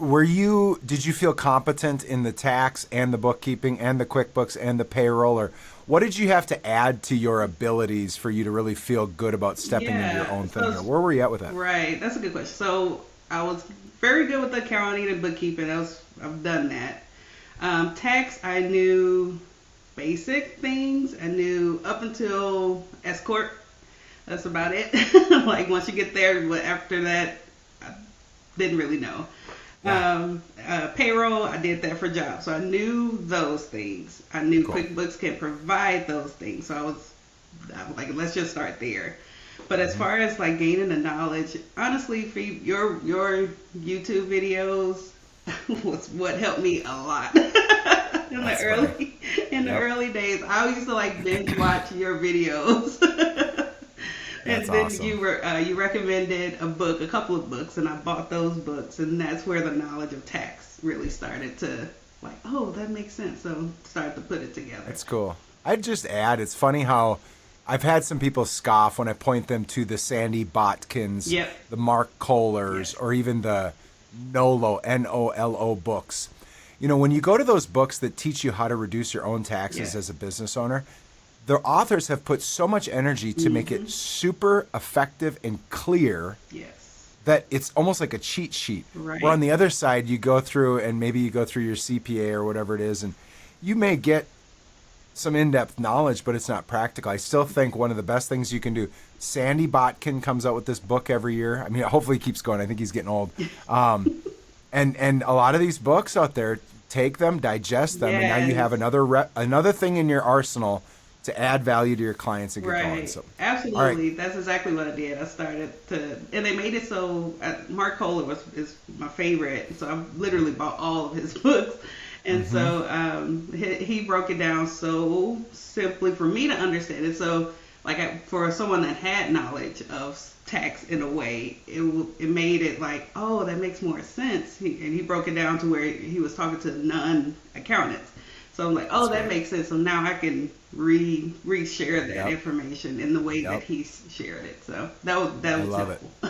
Did you feel competent in the tax and the bookkeeping and the QuickBooks and the payroll, or what did you have to add to your abilities for you to really feel good about stepping into your Yeah. own thing? Or where were you at with that? Right. That's a good question. So I was very good with accounting and bookkeeping. I've done that. Tax, I knew basic things. I knew up until S corp. That's about it. Like once you get there, but after that, I didn't really know. Yeah, Payroll, I did that for jobs, so I knew those things. I knew cool. QuickBooks can provide those things, so I was like, let's just start there. But as far as like gaining the knowledge, honestly, for your YouTube videos was what helped me a lot in the That's funny. Yep, early days. I used to like binge watch your videos. And that's then awesome. you recommended a couple of books, and I bought those books, and that's where the knowledge of tax really started to like, oh, that makes sense. So started to put it together. That's cool. I'd just add, it's funny how I've had some people scoff when I point them to the Sandy Botkins, Yep. the Mark Kohlers, Yes. or even the NOLO, NOLO books. When you go to those books that teach you how to reduce your own taxes as a Yes. business owner, the authors have put so much energy to make it Mhm. super effective and clear Yes. that it's almost like a cheat sheet. Where on Right. the other side, you go through and maybe you go through your CPA or whatever it is, and you may get some in-depth knowledge, but it's not practical. I still think one of the best things you can do. Sandy Botkin comes out with this book every year. I mean, hopefully he keeps going. I think he's getting old. Um, and a lot of these books out there, take them, digest them, and now you have Yes. another thing in your arsenal to add value to your clients and get going. Right. So, all right. Absolutely. That's exactly what I did. I started to, and they made it so. Mark Kohler is my favorite, so I literally bought all of his books, and Mm-hmm. so he broke it down so simply for me to understand it. So, like for someone that had knowledge of tax in a way, it made it like, oh, that makes more sense. And he broke it down to where he was talking to non accountants. So I'm like, oh, That's that right. makes sense. So now I can reshare that Yep. information in the way that Yep. he shared it. So that was I love it. helpful.